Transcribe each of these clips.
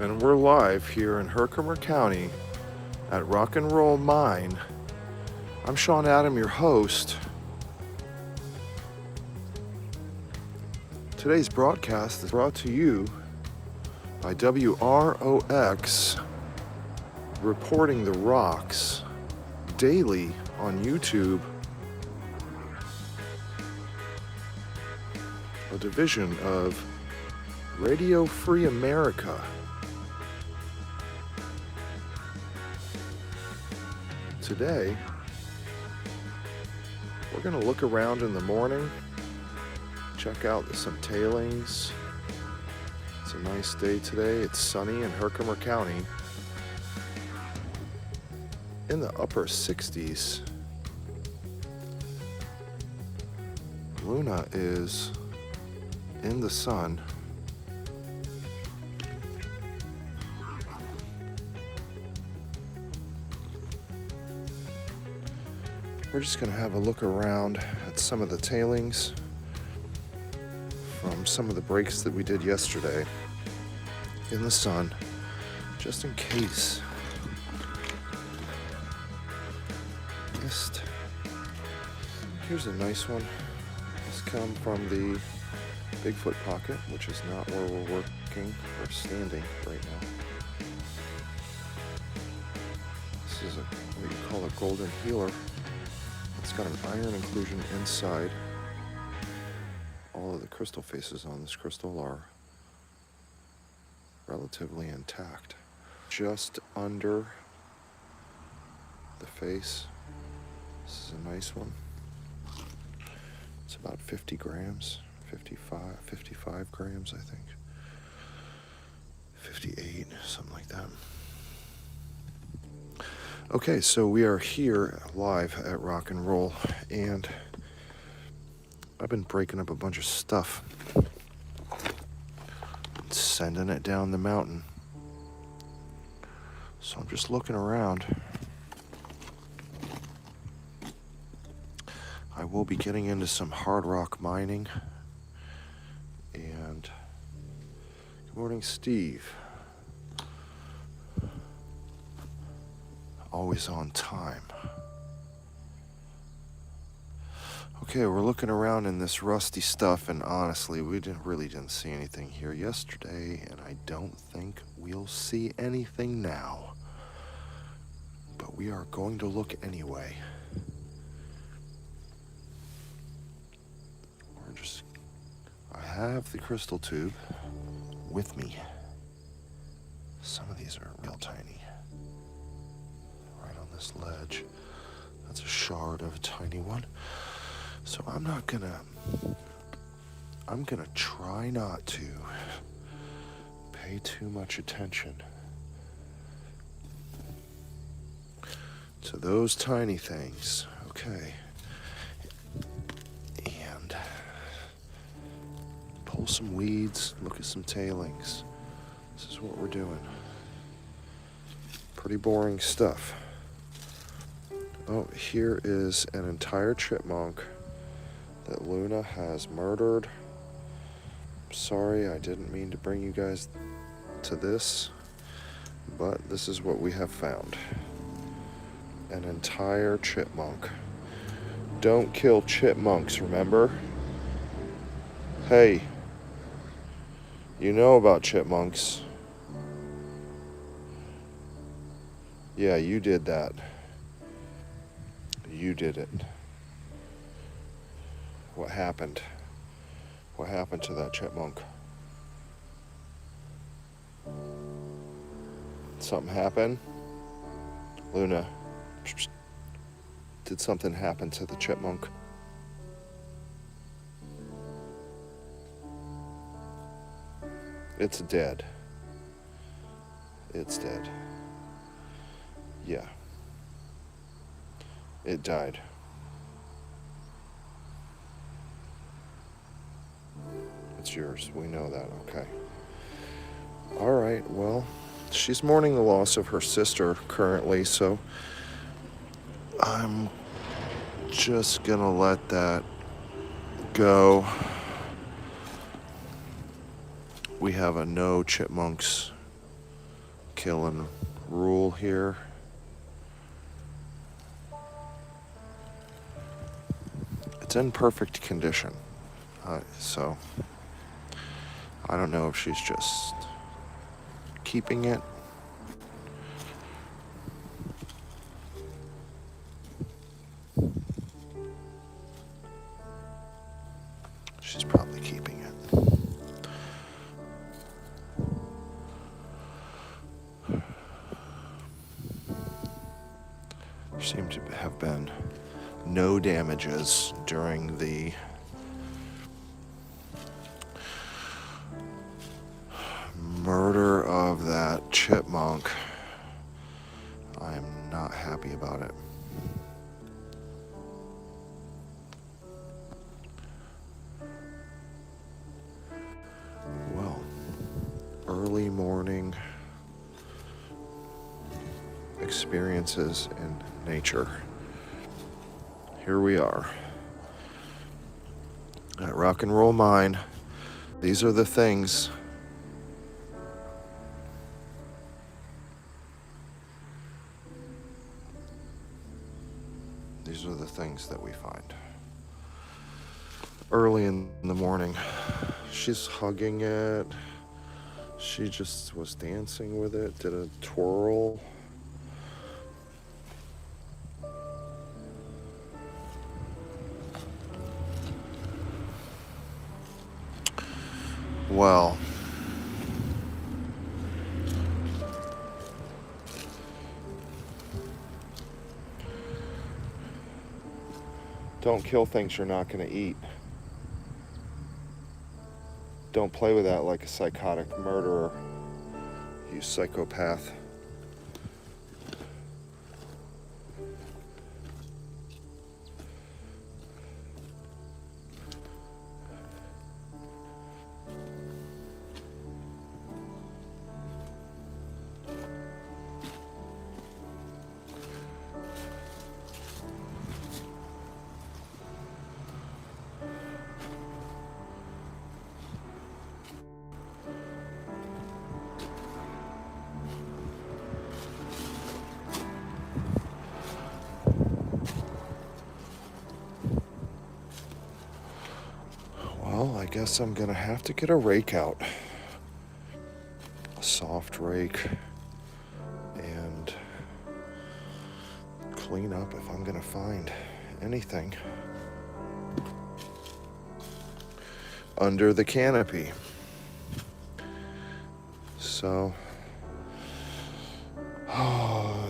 And we're live here in Herkimer County at Rock and Roll Mine. I'm Sean Adam, your host. Today's broadcast is brought to you by WROX, reporting the rocks daily on YouTube, a division of Radio Free America. Today, we're going to look around in the morning, check out some tailings. It's a nice day today. It's sunny in Herkimer County, in the upper 60s. Luna is in the sun. We're just going to have a look around at some of the tailings from some of the breaks that we did yesterday in the sun, just in case missed. Here's a nice one. This come from the Bigfoot pocket, which is not where we're working or standing right now. This is what you call a golden healer. It's got an iron inclusion inside. All of the crystal faces on this crystal are relatively intact. Just under the face. This is a nice one. It's about 50 grams, 55 grams, I think. 58, something like that. Okay, so we are here live at Rock and Roll, and I've been breaking up a bunch of stuff, sending it down the mountain. So I'm just looking around. I will be getting into some hard rock mining. And good morning, Steve. Always on time. Okay, we're looking around in this rusty stuff, and honestly, we really didn't see anything here yesterday, and I don't think we'll see anything now. But we are going to look anyway. I have the crystal tube with me. Some of these are real tiny. This ledge. That's a shard of a tiny one. So I'm gonna try not to pay too much attention to those tiny things. Okay. And pull some weeds, look at some tailings. This is what we're doing. Pretty boring stuff. Oh, here is an entire chipmunk that Luna has murdered. Sorry, I didn't mean to bring you guys to this, but this is what we have found. An entire chipmunk. Don't kill chipmunks, remember? Hey, you know about chipmunks. Yeah, you did that. You did it. What happened? What happened to that chipmunk? Something happened? Luna, did something happen to the chipmunk? It's dead. It's dead. Yeah. It died. It's yours. We know that. Okay. All right. Well, she's mourning the loss of her sister currently, so I'm just gonna let that go. We have a no chipmunks killing rule here. It's in perfect condition. So I don't know if she's just keeping it. She's probably keeping it. There seem to have been no damages during the murder of that chipmunk. I am not happy about it. Well, early morning experiences in nature. Here we are at Rock and Roll Mine. These are the things that we find early in the morning. She's hugging it. She just was dancing with it, did a twirl. Well, don't kill things you're not going to eat. Don't play with that like a psychotic murderer, you psychopath. Well, I guess I'm gonna have to get a rake out. A soft rake. And clean up if I'm gonna find anything under the canopy. So,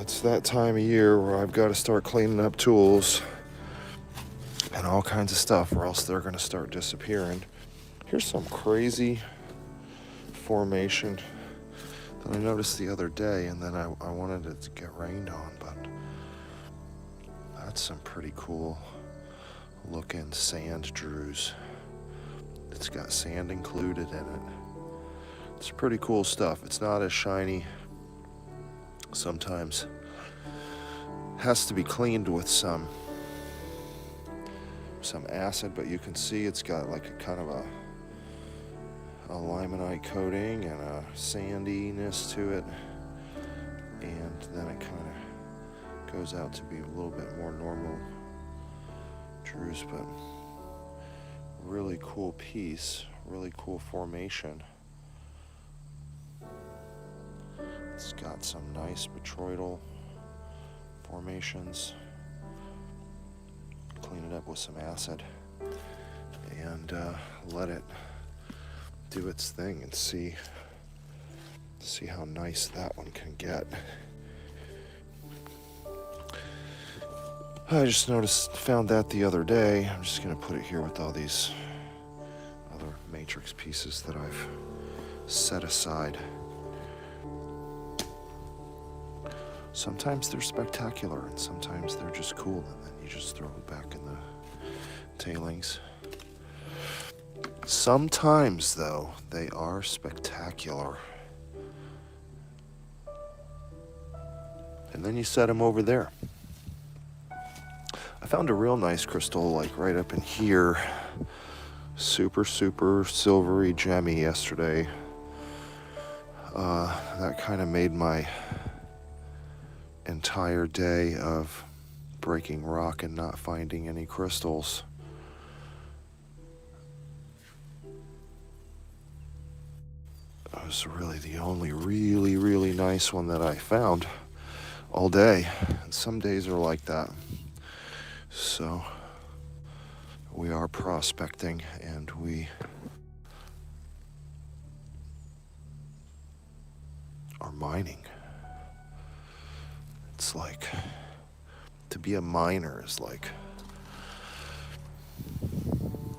it's that time of year where I've got to start cleaning up tools and all kinds of stuff, or else they're going to start disappearing. Here's some crazy formation that I noticed the other day, and then I wanted it to get rained on, but that's some pretty cool looking sand druze. It's got sand included in it. It's pretty cool stuff. It's not as shiny. Sometimes has to be cleaned with some acid, but you can see it's got like a kind of a limonite coating and a sandiness to it, and then it kind of goes out to be a little bit more normal druze, but really cool piece, really cool formation. It's got some nice botryoidal formations. Clean it up with some acid and let it do its thing and see how nice that one can get. I just found that the other day. I'm just gonna put it here with all these other matrix pieces that I've set aside. Sometimes they're spectacular and sometimes they're just cool, and then you just throw it back in the tailings. Sometimes, though, they are spectacular. And then you set them over there. I found a real nice crystal, like right up in here. Super, super silvery gemmy yesterday. That kind of made my entire day of breaking rock and not finding any crystals it was really the only really nice one that I found all day. And some days are like that. So we are prospecting and we are mining. It's like, to be a miner is like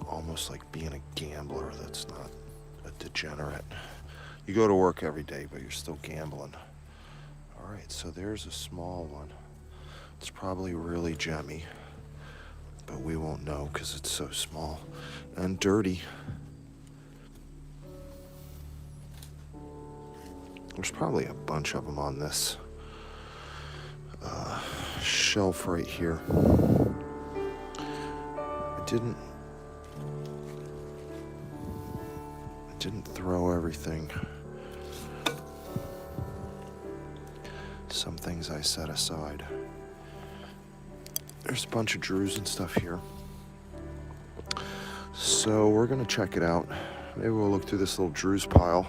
almost like being a gambler that's not a degenerate. You go to work every day, but you're still gambling. All right, so there's a small one. It's probably really gemmy, but we won't know because it's so small and dirty. There's probably a bunch of them on this shelf right here. I didn't throw everything. Some things I set aside. There's a bunch of Drews and stuff here. So we're gonna check it out. Maybe we'll look through this little Drews pile.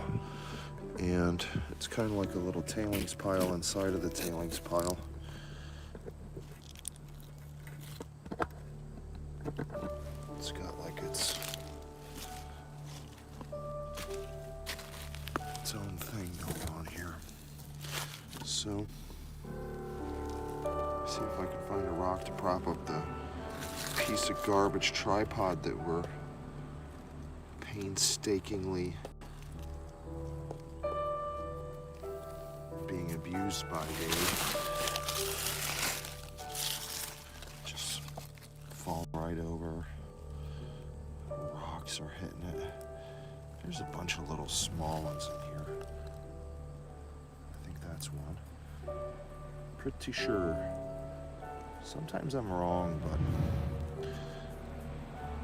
And it's kind of like a little tailings pile inside of the tailings pile. It's got like its own thing going on here. So, see if I can find a rock to prop up the piece of garbage tripod that we're painstakingly being abused by Dave. Just fall right over. Rocks are hitting it. There's a bunch of little small ones in here. I think that's one. Pretty sure. Sometimes I'm wrong, but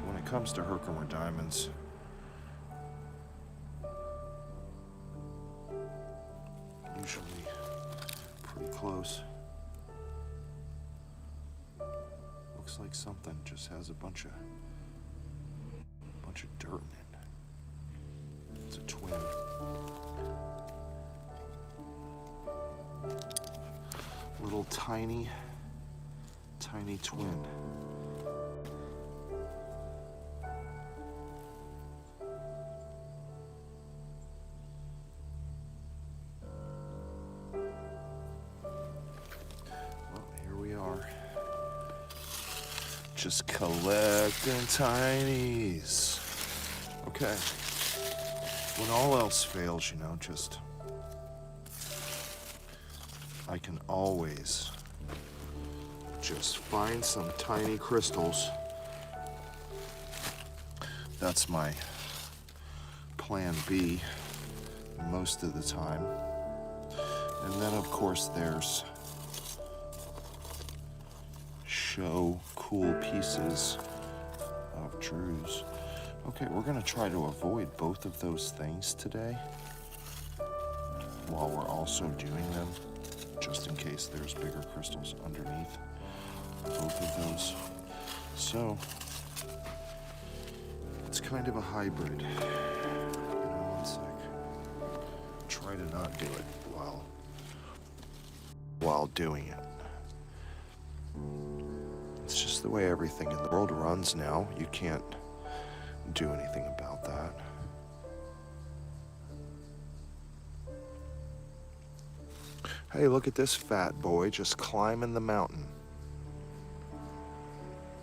when it comes to Herkimer diamonds, usually pretty close. Looks like something just has a bunch of dirt in it. It's a twin. Little tiny twin. Just collecting tinies. Okay. When all else fails, just I can always just find some tiny crystals. That's my plan B most of the time. And then of course there's show cool pieces of Drews. Okay, we're gonna try to avoid both of those things today while we're also doing them, just in case there's bigger crystals underneath both of those. So it's kind of a hybrid. One sec. Try to not do it while doing it. It's just the way everything in the world runs now. You can't do anything about that. Hey, look at this fat boy just climbing the mountain.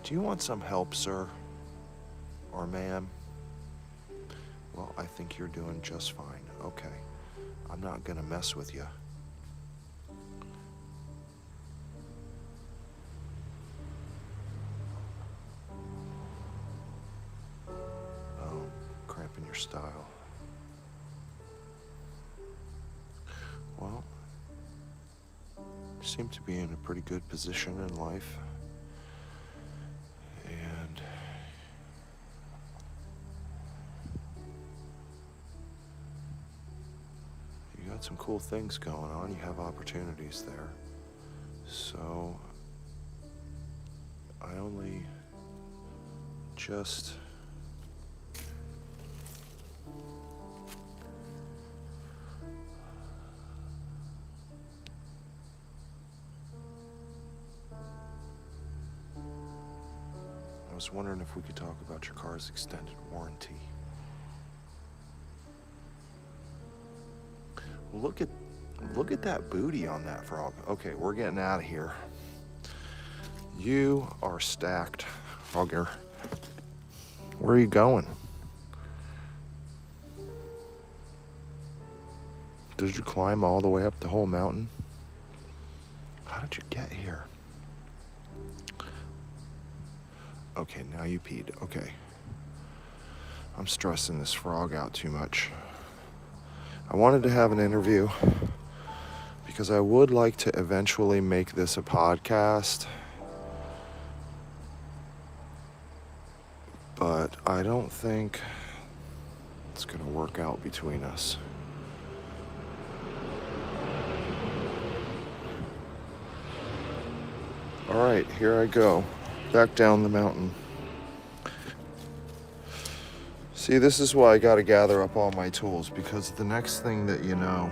Do you want some help, sir? Or ma'am? Well, I think you're doing just fine. Okay. I'm not gonna mess with you. In your style. Well, you seem to be in a pretty good position in life, and you got some cool things going on. You have opportunities there. So I only just I was wondering if we could talk about your car's extended warranty. Look at that booty on that frog. Okay, we're getting out of here. You are stacked, frogger. Where are you going? Did you climb all the way up the whole mountain? How did you get here? Okay, now you peed. Okay. I'm stressing this frog out too much. I wanted to have an interview because I would like to eventually make this a podcast, but I don't think it's going to work out between us. All right, here I go, back down the mountain. See, this is why I got to gather up all my tools, because the next thing that you know,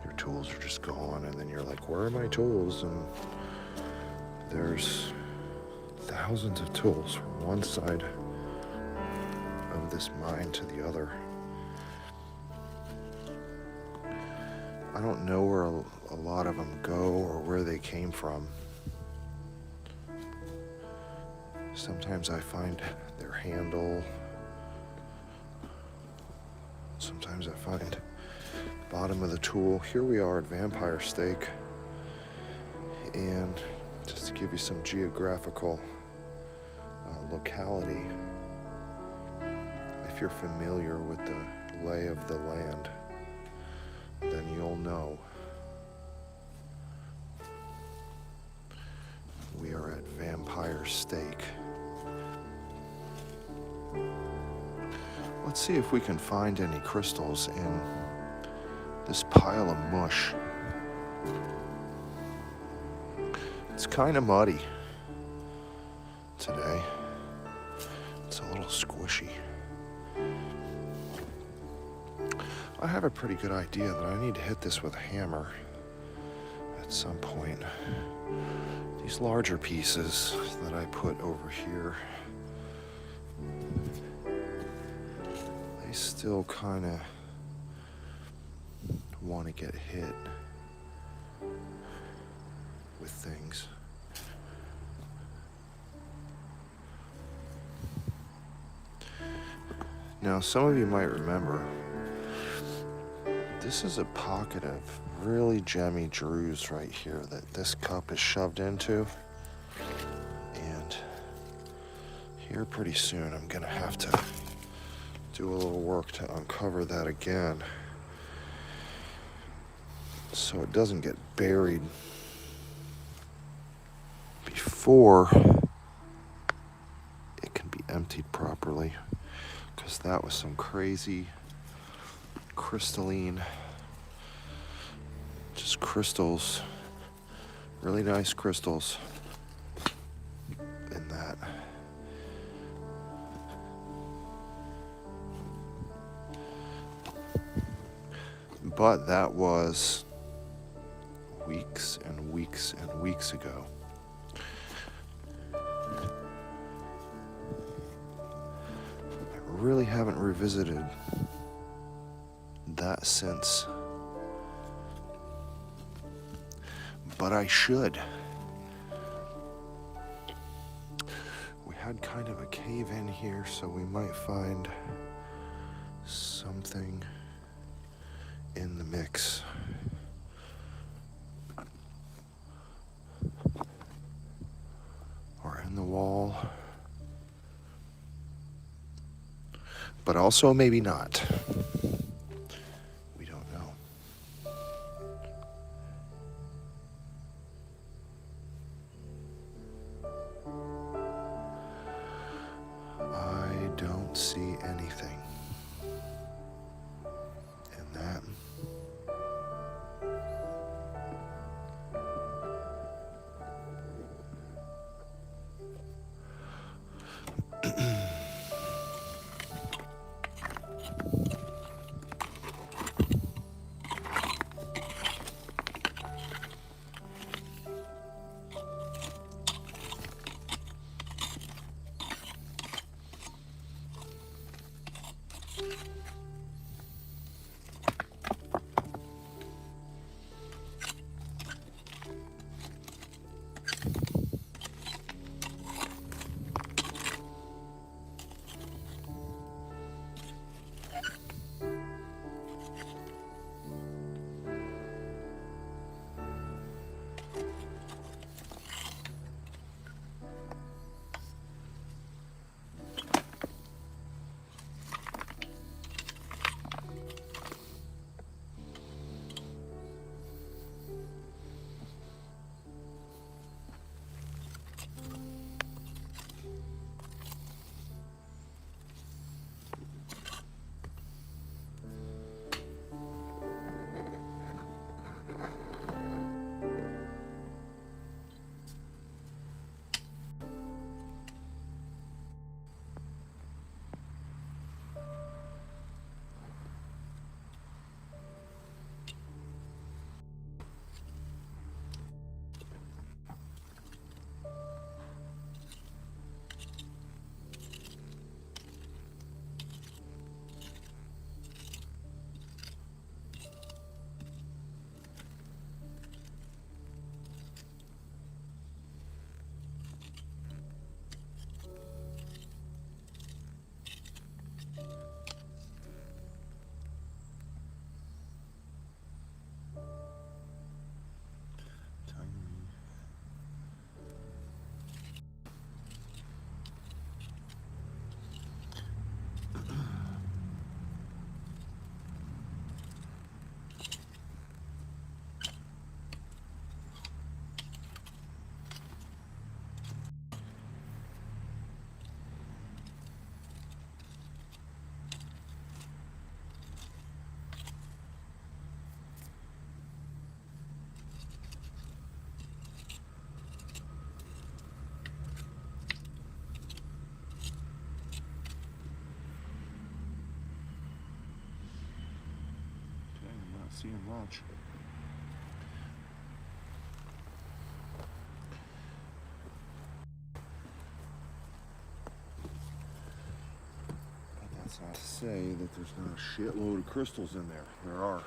your tools are just gone, and then you're like, where are my tools? And there's thousands of tools from one side of this mine to the other. I don't know where a lot of them go or where they came from. Sometimes I find their handle. Sometimes I find the bottom of the tool. Here we are at Vampire Steak. And just to give you some geographical locality, if you're familiar with the lay of the land, then you'll know we are at Vampire Steak. Let's see if we can find any crystals in this pile of mush. It's kind of muddy today. It's a little squishy. I have a pretty good idea that I need to hit this with a hammer at some point. These larger pieces that I put over here, they still kind of want to get hit with things. Now, some of you might remember, this is a pocket of really gemmy druze right here that this cup is shoved into. And here pretty soon I'm gonna have to do a little work to uncover that again, so it doesn't get buried before it can be emptied properly, because that was some crazy crystalline, just crystals, really nice crystals in that. But that was weeks and weeks and weeks ago. I really haven't revisited that since, but I should. We had kind of a cave in here, so we might find something in the mix. Or in the wall. But also maybe not. We don't know. I don't see anything. seeing much. But that's not to say that there's not a shitload of crystals in there. There are.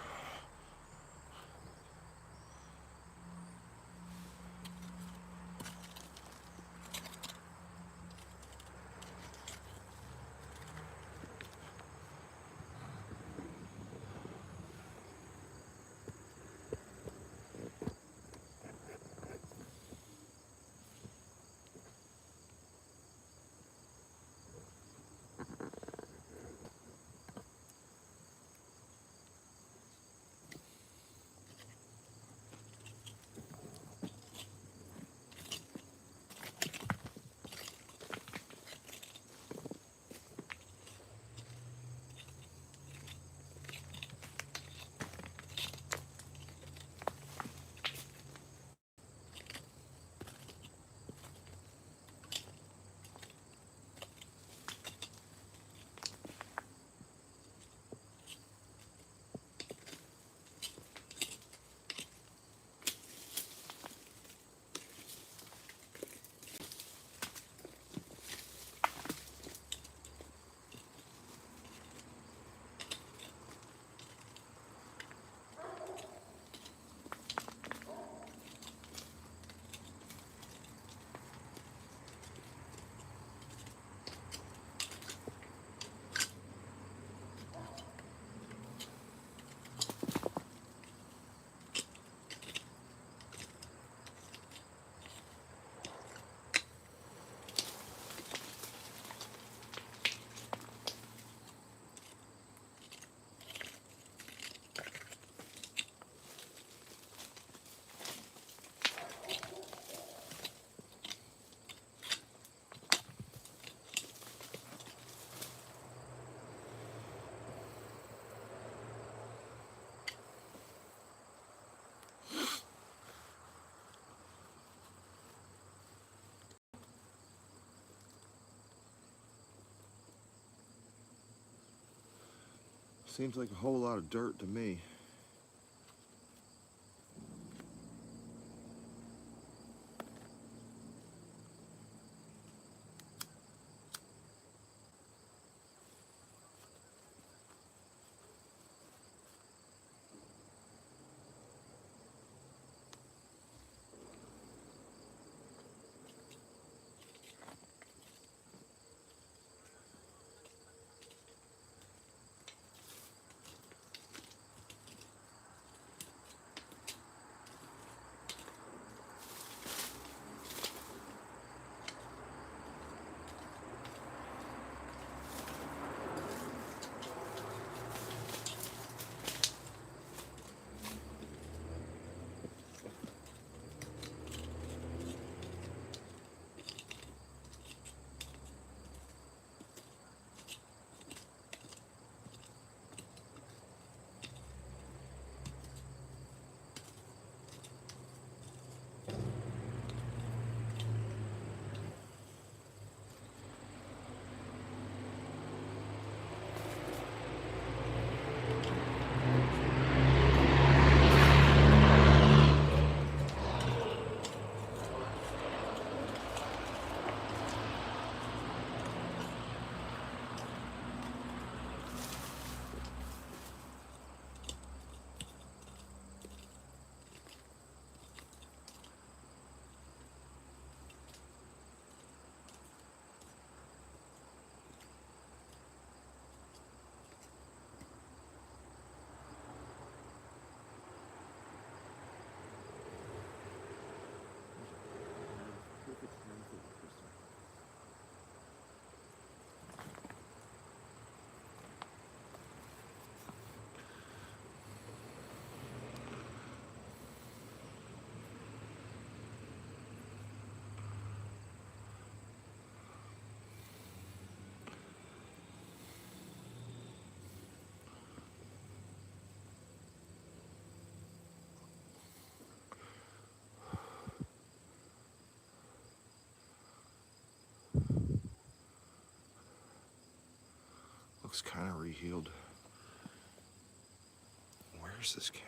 Seems like a whole lot of dirt to me. Looks kind of rehealed. Where Where's this camera?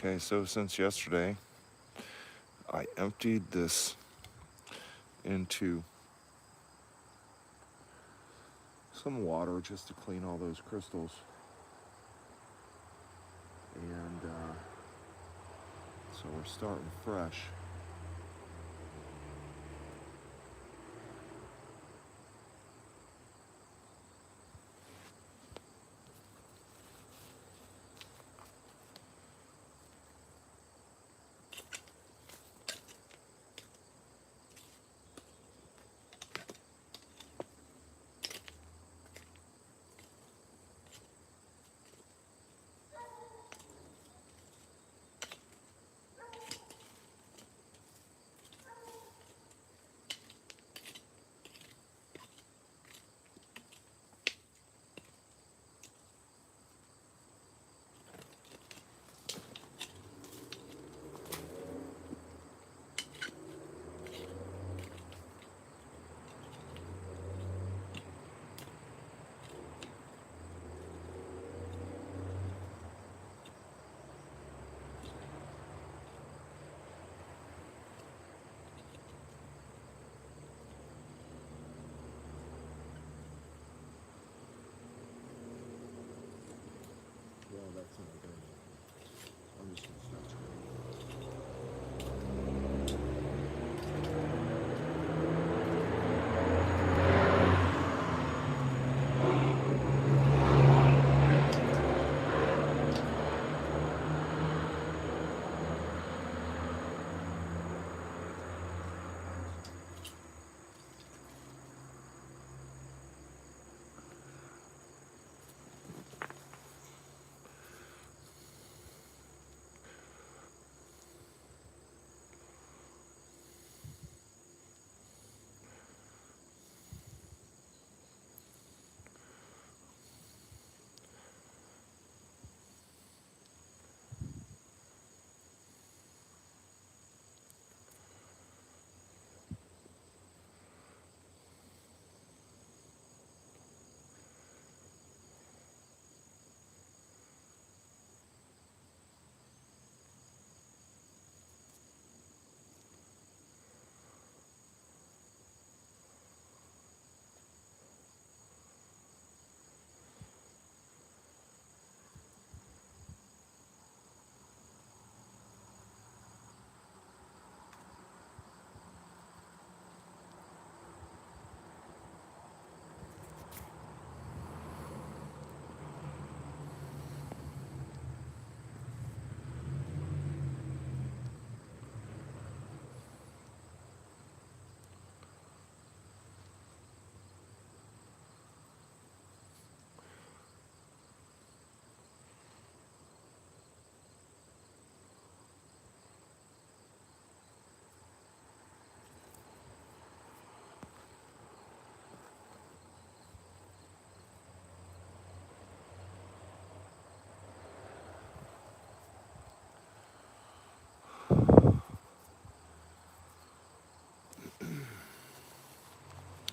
Okay, so since yesterday, I emptied this into some water just to clean all those crystals. And so we're starting fresh. Well, that's not good. I'm just gonna start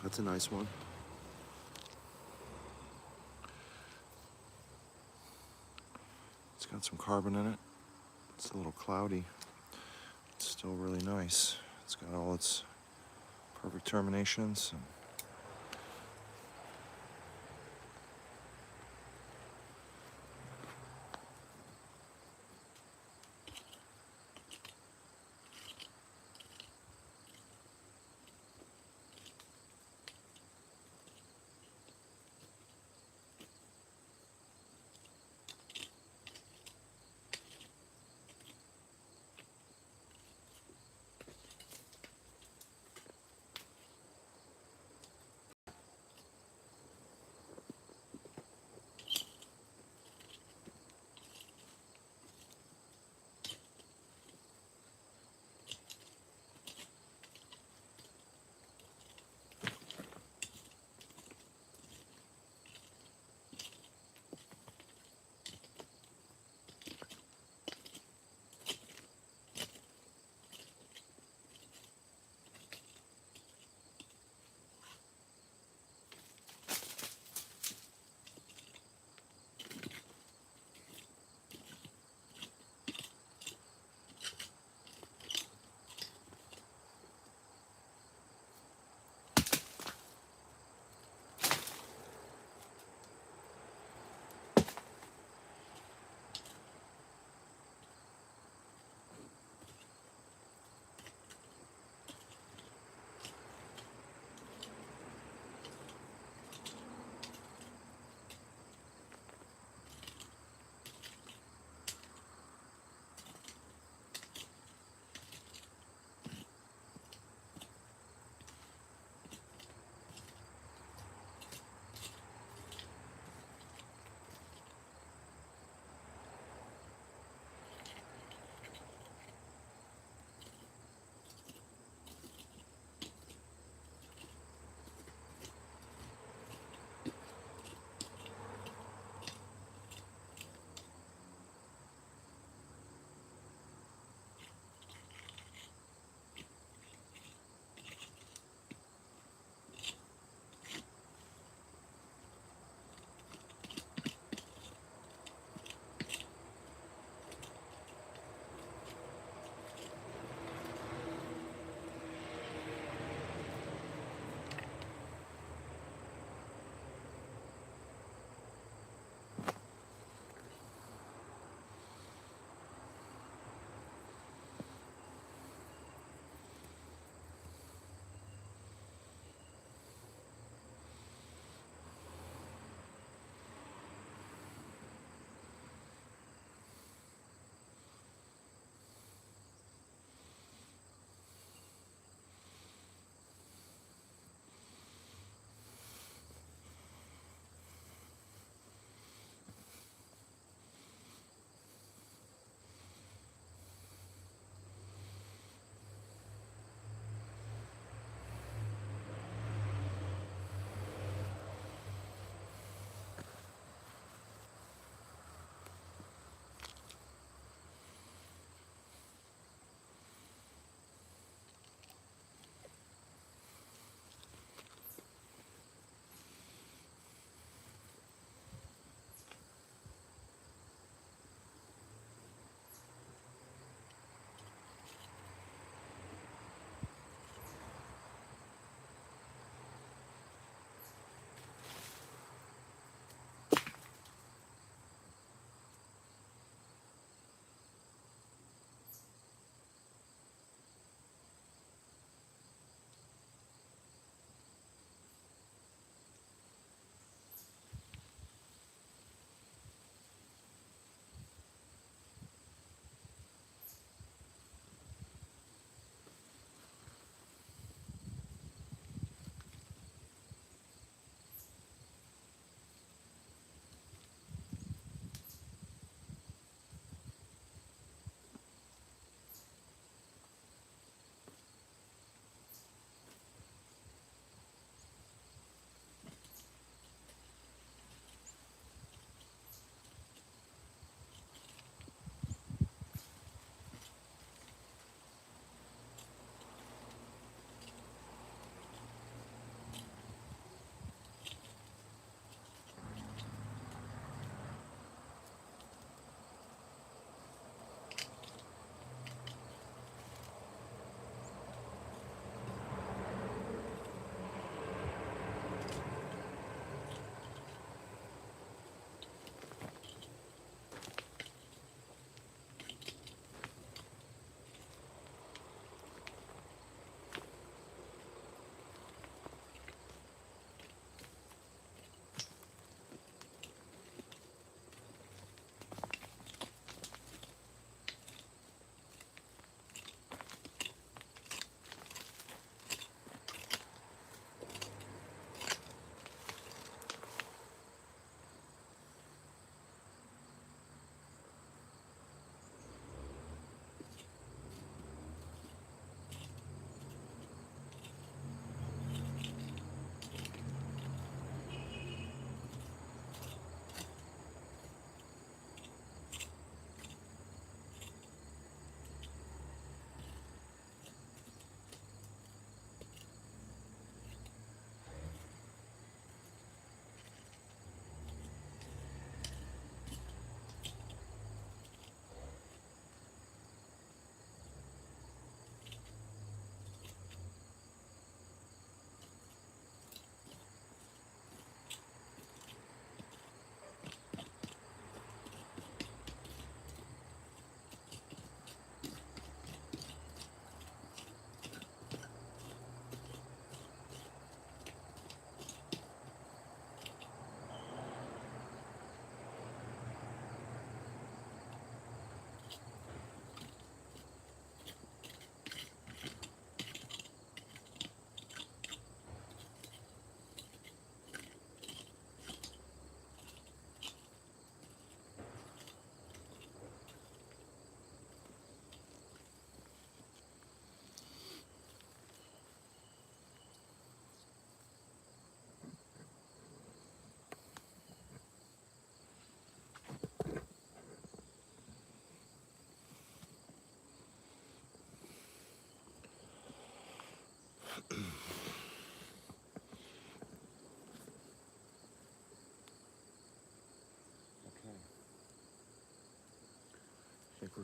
That's a nice one. It's got some carbon in it. It's a little cloudy. It's still really nice. It's got all its perfect terminations.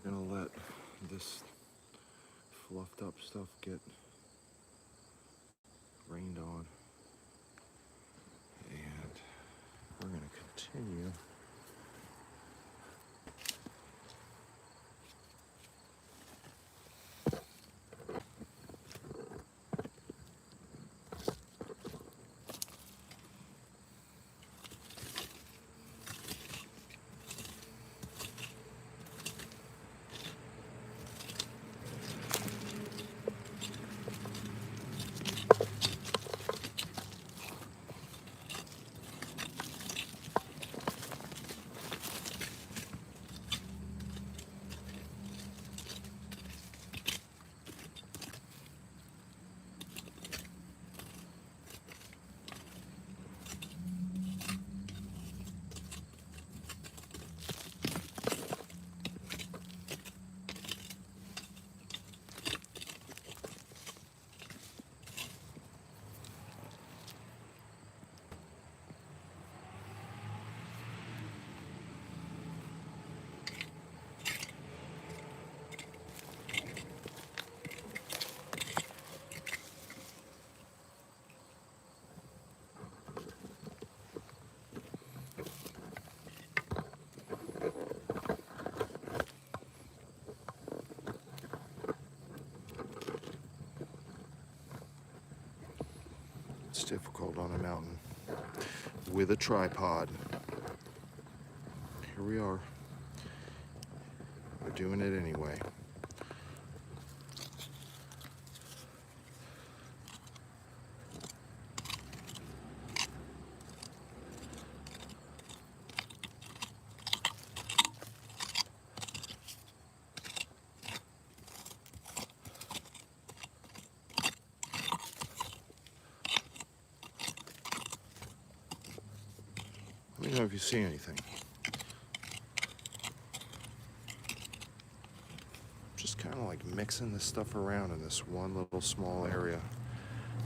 We're gonna let this fluffed up stuff get rained on, and we're gonna continue It's difficult on a mountain with a tripod. Here we are. We're doing it anyway. Let me know if you see anything. Just kind of like mixing this stuff around in this one little small area,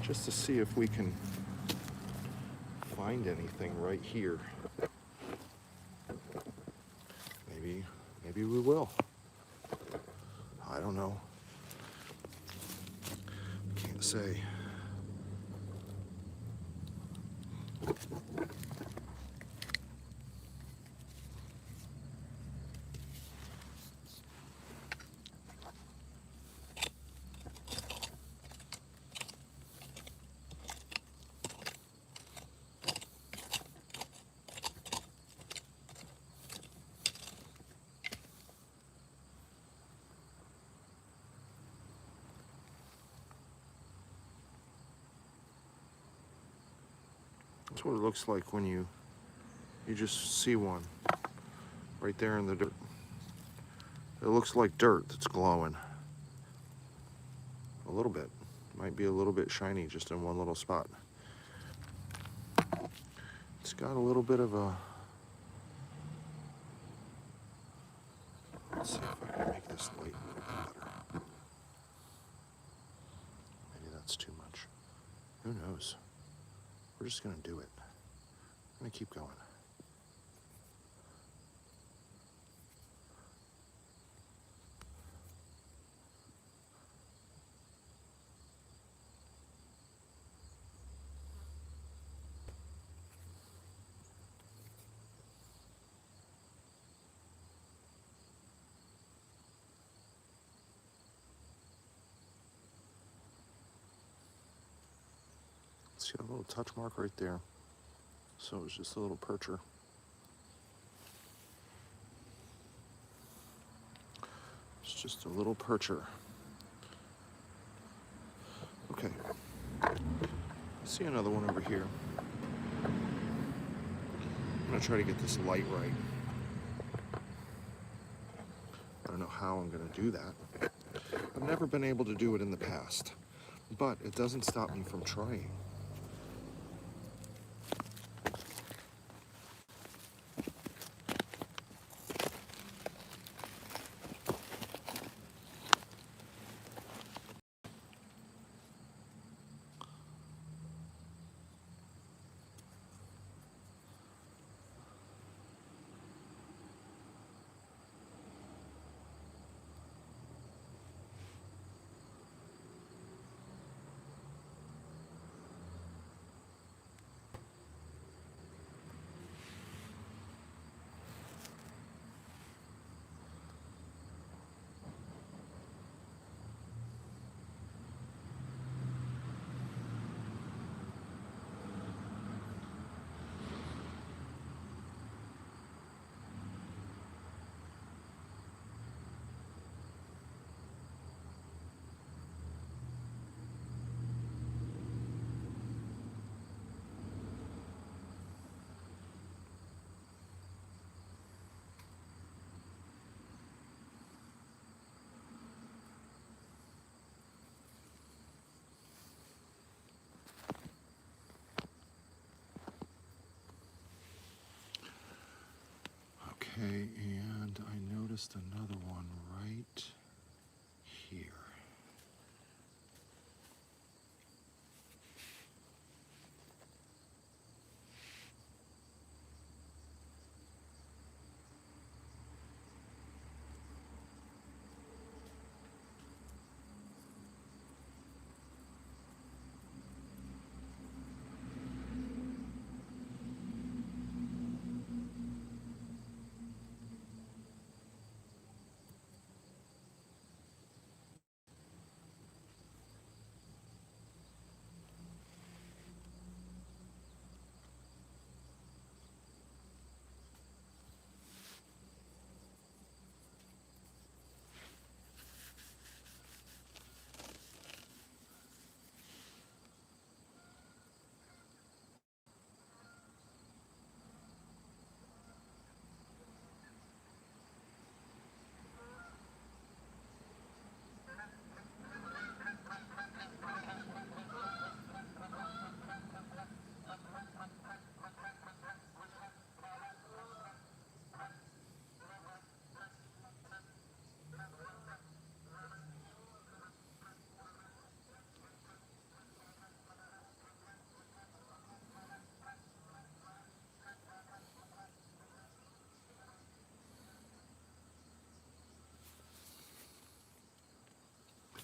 just to see if we can find anything right here. Maybe we will. I don't know. Can't say. That's what it looks like when you just see one right there in the dirt. It looks like dirt that's glowing. A little bit. Might be a little bit shiny just in one little spot. It's got a little bit of a... Let's see if I can make this light a little better. Maybe that's too much. Who knows? We're just gonna do it. I'm gonna keep going. See a little touch mark right there. So it's just a little percher. It's just a little percher. Okay. See another one over here. I'm gonna try to get this light right. I don't know how I'm gonna do that. I've never been able to do it in the past, but it doesn't stop me from trying. Okay, and I noticed another one right here.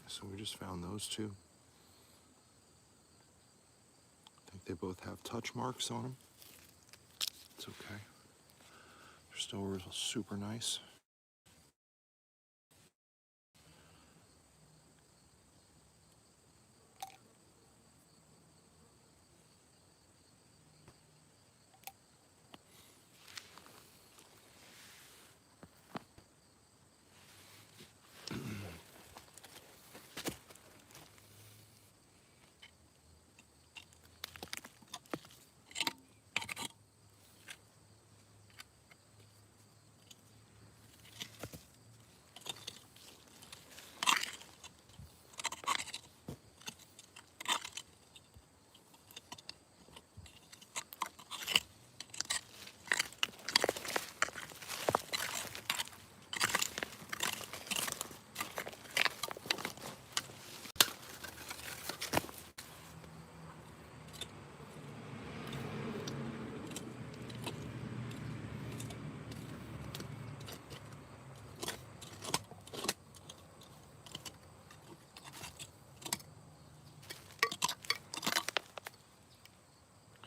So we just found those two. I think they both have touch marks on them. It's okay. They're still super nice.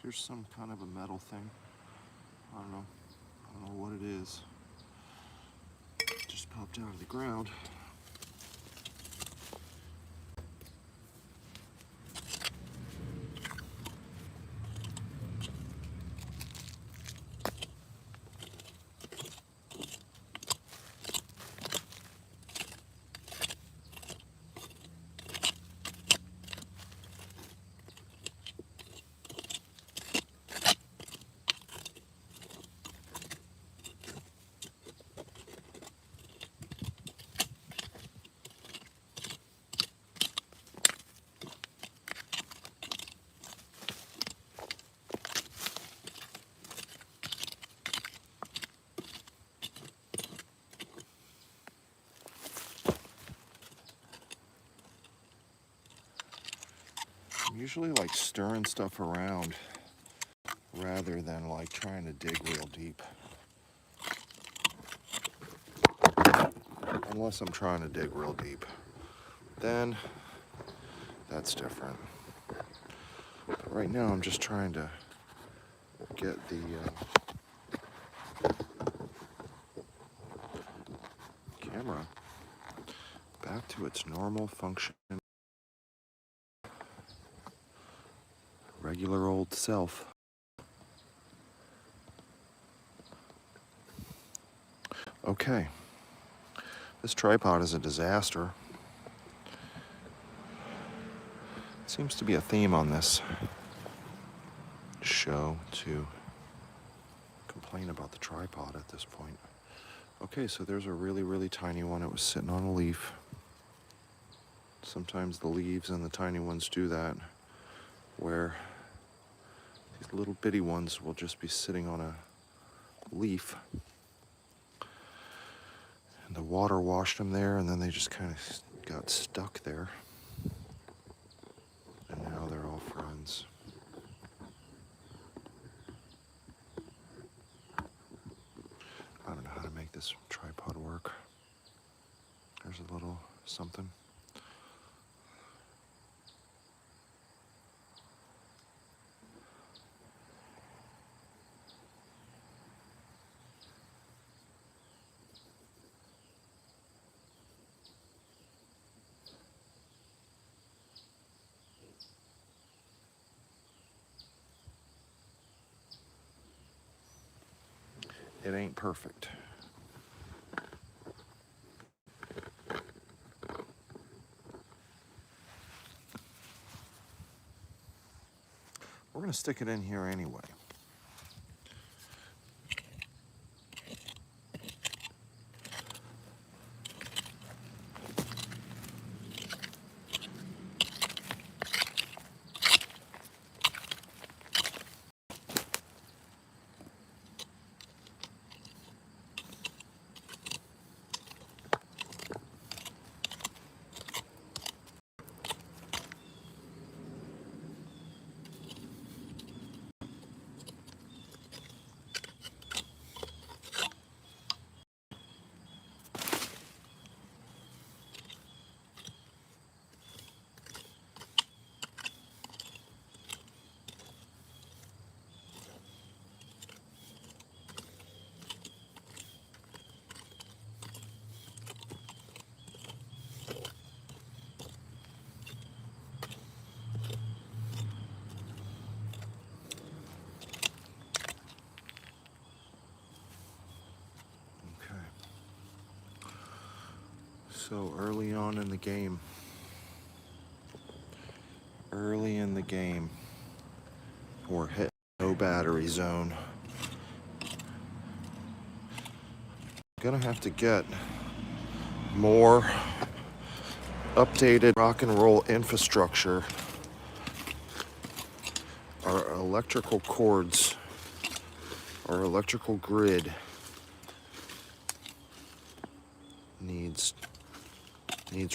Here's some kind of a metal thing. I don't know what it is. It just popped out of the ground. I'm usually like stirring stuff around rather than like trying to dig real deep. Unless I'm trying to dig real deep. Then that's different. But right now I'm just trying to get the camera back to its normal function. Regular old self. Okay. This tripod is a disaster. Seems to be a theme on this show to complain about the tripod at this point. Okay, so there's a really, really tiny one. It was sitting on a leaf. Sometimes the leaves and the tiny ones do that, where these little bitty ones will just be sitting on a leaf. The water washed them there, and then they just kind of got stuck there. And now they're all friends. I don't know how to make this tripod work. There's a little something. It ain't perfect. We're gonna stick it in here anyway. So early on in the game, we're hitting no battery zone. Gonna have to get more updated rock and roll infrastructure. Our electrical cords, our electrical grid needs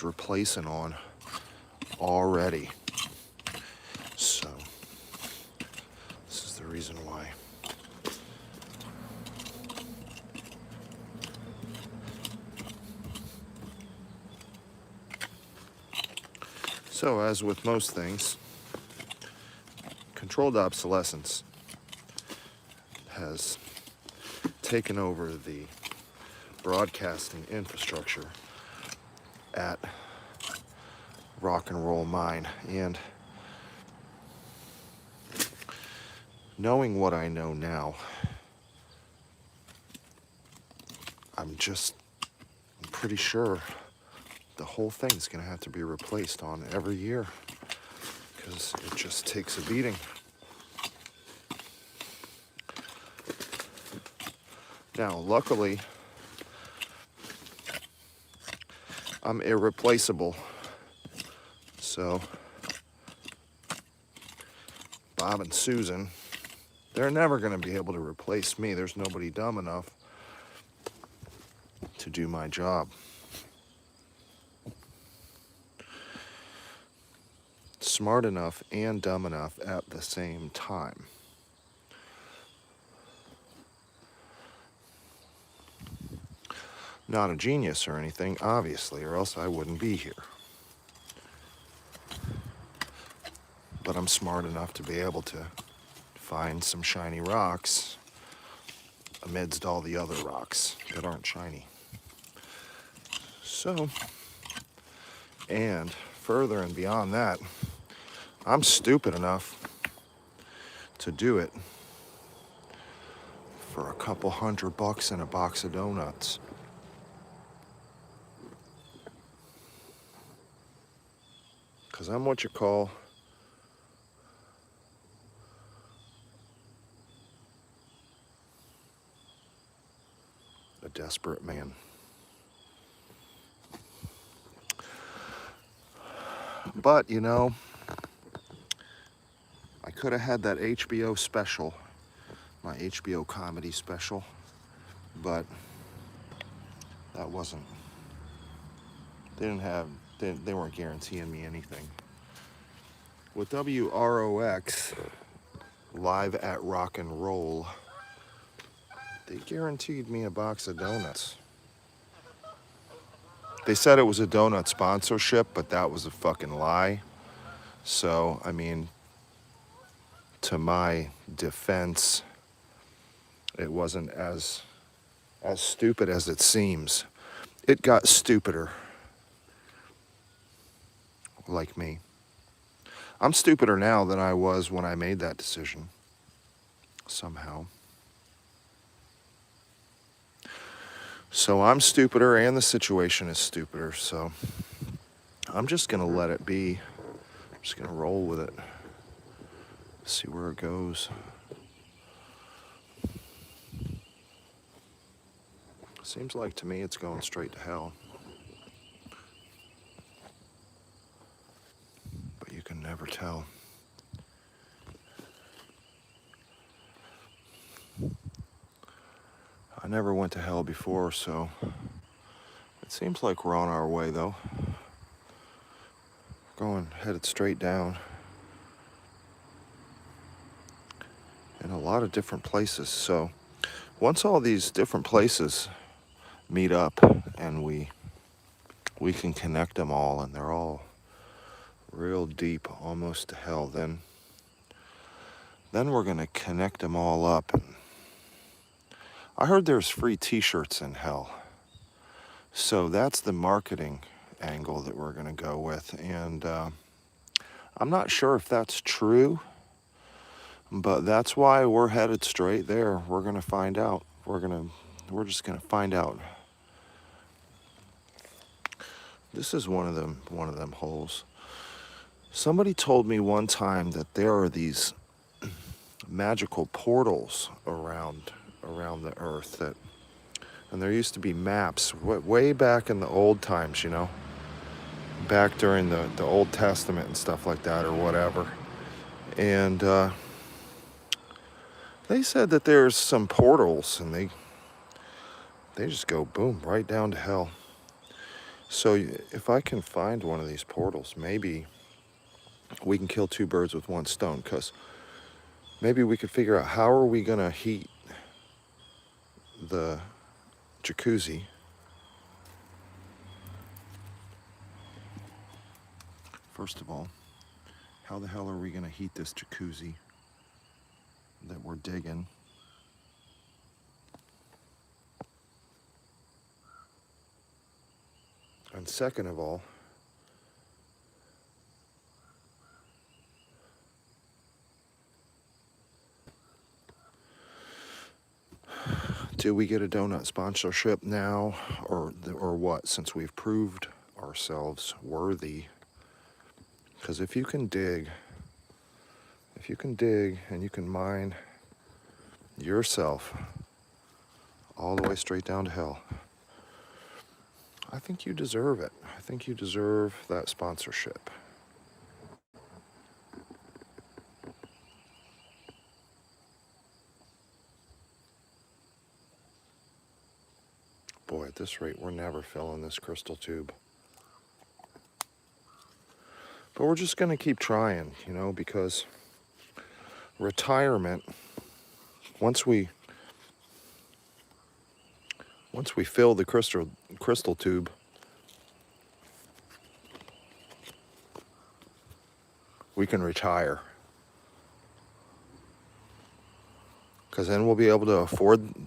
replacing on already. So this is the reason why. So as with most things, controlled obsolescence has taken over the broadcasting infrastructure at Rock and Roll Mine, and knowing what I know now, I'm pretty sure the whole thing's gonna have to be replaced on every year because it just takes a beating. Now, luckily, I'm irreplaceable. So, Bob and Susan, they're never going to be able to replace me. There's nobody dumb enough to do my job. Smart enough and dumb enough at the same time. Not a genius or anything, obviously, or else I wouldn't be here. But I'm smart enough to be able to find some shiny rocks amidst all the other rocks that aren't shiny. So, and further and beyond that, I'm stupid enough to do it for a couple $100 and a box of donuts. Because I'm what you call a desperate man. But, you know, I could have had that HBO special, my HBO comedy special, but That wasn't, they didn't have, they weren't guaranteeing me anything. With WROX, live at Rock and Roll, they guaranteed me a box of donuts. They said it was a donut sponsorship, but that was a fucking lie. So, I mean, to my defense, it wasn't as stupid as it seems. It got stupider, like me. I'm stupider now than I was when I made that decision, somehow. So I'm stupider and the situation is stupider, so I'm just gonna let it be. I'm just gonna roll with it, see where it goes. Seems like to me it's going straight to hell. But you can never tell. I never went to hell before, so it seems like we're on our way though. Headed straight down. In a lot of different places. So once all these different places meet up and we can connect them all and they're all real deep, almost to hell, then we're gonna connect them all up. And I heard there's free t-shirts in hell. So that's the marketing angle that we're gonna go with. And I'm not sure if that's true, but that's why we're headed straight there. We're gonna find out. We're just gonna find out. This is one of them holes. Somebody told me one time that there are these magical portals around the earth and there used to be maps way back in the old times, you know, back during the Old Testament and stuff like that or whatever. And they said that there's some portals and they just go boom right down to hell. So if I can find one of these portals, maybe we can kill two birds with one stone, because maybe we could figure out how are we going to heat the jacuzzi. First of all, how the hell are we going to heat this jacuzzi that we're digging? And second of all, do we get a donut sponsorship now or what, since we've proved ourselves worthy? Because if you can dig and you can mine yourself all the way straight down to hell, I think you deserve it. I think you deserve that sponsorship. Boy, at this rate, we're never filling this crystal tube. But we're just going to keep trying, you know, because retirement, once we fill the crystal tube, we can retire. Because then we'll be able to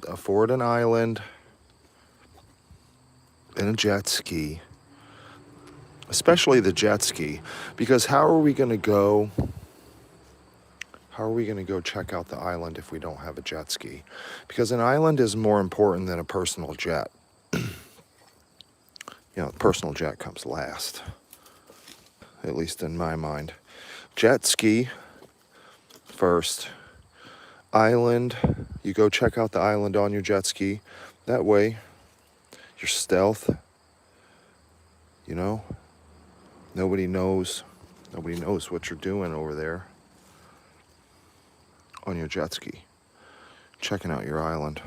afford an island and a jet ski. Especially the jet ski. Because how are we going to go check out the island if we don't have a jet ski? Because an island is more important than a personal jet. You know, the personal jet comes last. At least in my mind. Jet ski first. Island, you go check out the island on your jet ski. That way, you're stealth. You know? Nobody knows what you're doing over there on your jet ski, checking out your island.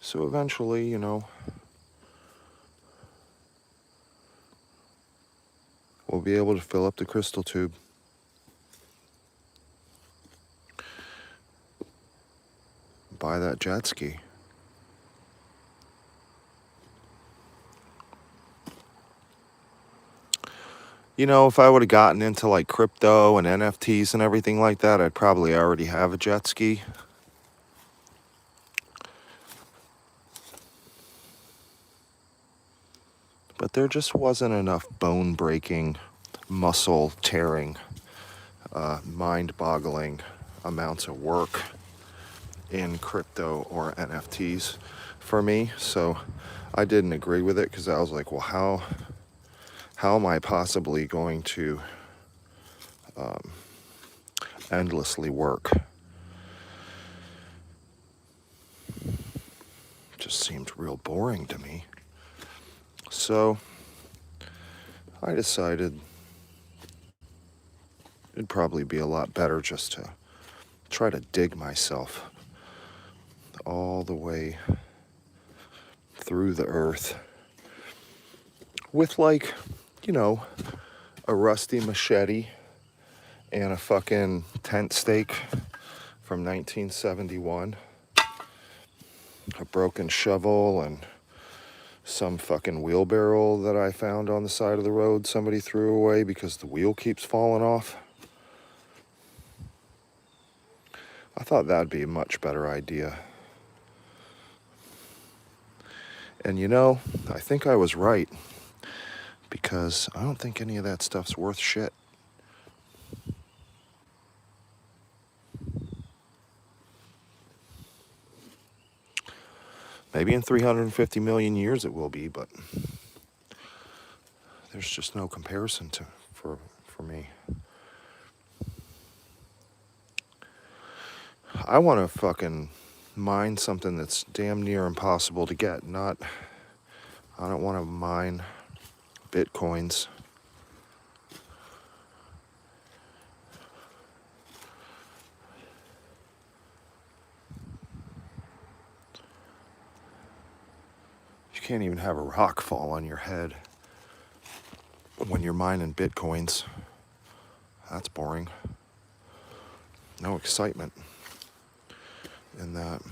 So eventually, you know, we'll be able to fill up the crystal tube. Buy that jet ski. You know, if I would have gotten into like crypto and NFTs and everything like that, I'd probably already have a jet ski. But there just wasn't enough bone-breaking, muscle-tearing, mind-boggling amounts of work in crypto or NFTs for me. So I didn't agree with it because I was like, well, how am I possibly going to endlessly work? Just seemed real boring to me. So I decided it'd probably be a lot better just to try to dig myself all the way through the earth with, like, you know, a rusty machete and a fucking tent stake from 1971, a broken shovel, and some fucking wheelbarrow that I found on the side of the road somebody threw away because the wheel keeps falling off. I thought that'd be a much better idea. And you know, I think I was right, because I don't think any of that stuff's worth shit. Maybe in 350 million years it will be, but there's just no comparison for me. I want to fucking mine something that's damn near impossible to get. I don't want to mine bitcoins. You can't even have a rock fall on your head when you're mining bitcoins. That's boring. No excitement in that.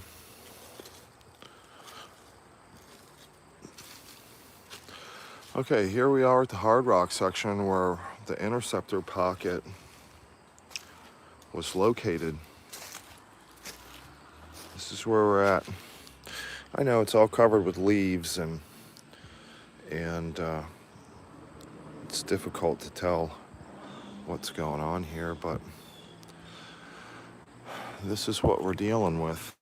Okay, here we are at the hard rock section where the interceptor pocket was located. This is where we're at. I know it's all covered with leaves and it's difficult to tell what's going on here, but this is what we're dealing with.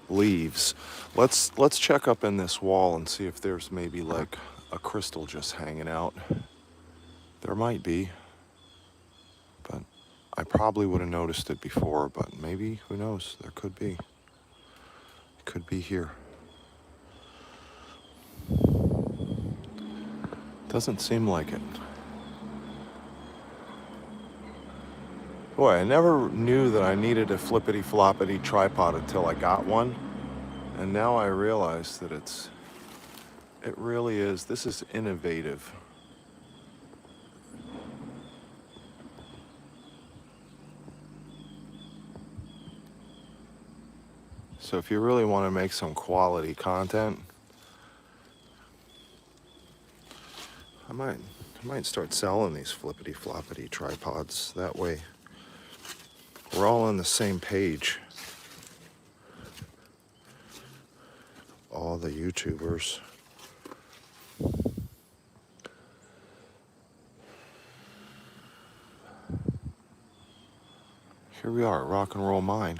Leaves. Let's check up in this wall and see if there's maybe like a crystal just hanging out. There might be, but I probably would have noticed it before, but maybe, who knows, there could be. It could be here. Doesn't seem like it. Boy, I never knew that I needed a flippity-floppity tripod until I got one. And now I realize that it really is, this is innovative. So if you really want to make some quality content, I might start selling these flippity-floppity tripods. That way we're all on the same page. All the YouTubers. Here we are, Rock and Roll Mine.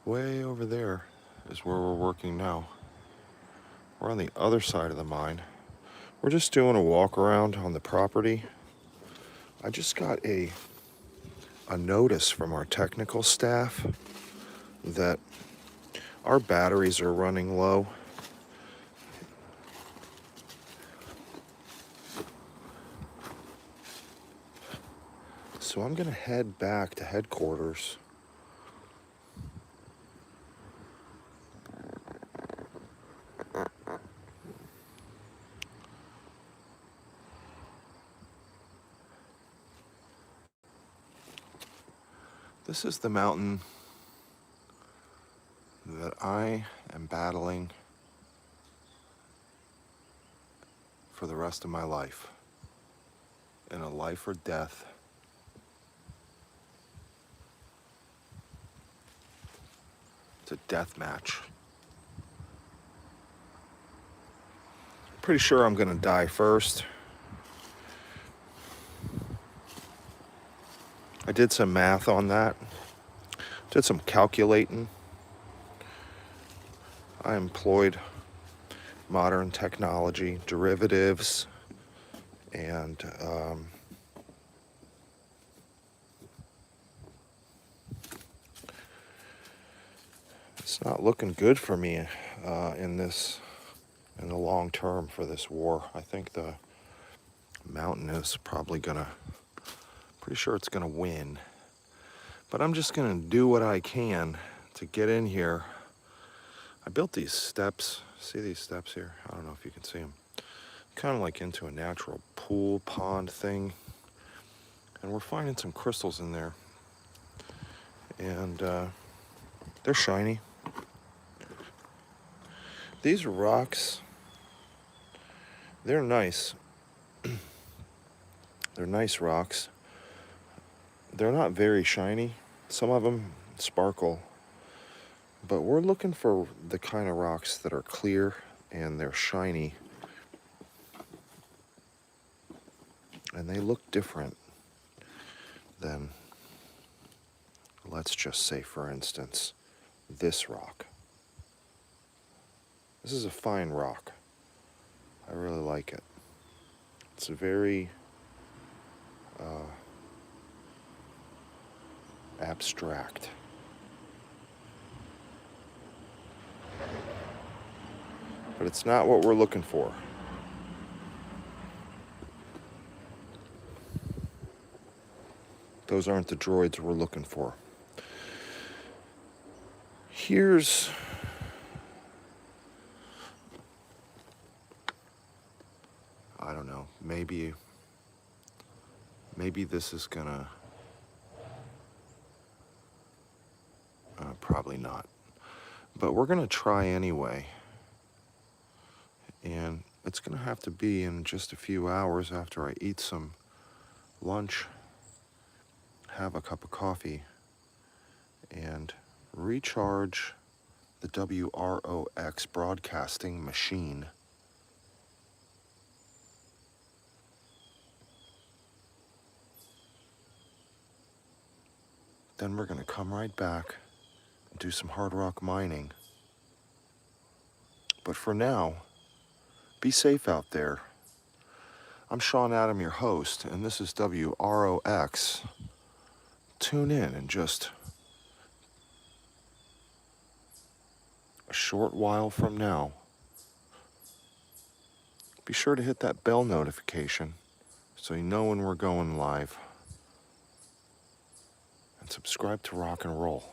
Way over there is where we're working now. We're on the other side of the mine. We're just doing a walk around on the property. I just got a notice from our technical staff that our batteries are running low. So I'm going to head back to headquarters. This is the mountain that I am battling for the rest of my life. In a life or death. It's a death match. Pretty sure I'm gonna die first. I did some math on that. Did some calculating. I employed modern technology, derivatives, and it's not looking good for me in the long term for this war. I think the mountain is probably pretty sure it's gonna win. But I'm just gonna do what I can to get in here. I built these steps. See these steps here? I don't know if you can see them. Kind of like into a natural pool pond thing. And we're finding some crystals in there. And they're shiny. These rocks, they're nice. They're nice rocks. They're not very shiny. Some of them sparkle. But we're looking for the kind of rocks that are clear and they're shiny. And they look different than, let's just say, for instance, this rock. This is a fine rock. I really like it. It's very abstract. But it's not what we're looking for. Those aren't the droids we're looking for. Here's I don't know, maybe this is gonna probably not. But we're gonna try anyway. And it's gonna have to be in just a few hours after I eat some lunch, have a cup of coffee, and recharge the WROX broadcasting machine. Then we're gonna come right back and do some hard rock mining. But for now, be safe out there. I'm Sean Adam, your host, and this is WROX. Tune in just a short while from now. Be sure to hit that bell notification so you know when we're going live. And subscribe to Rock and Roll.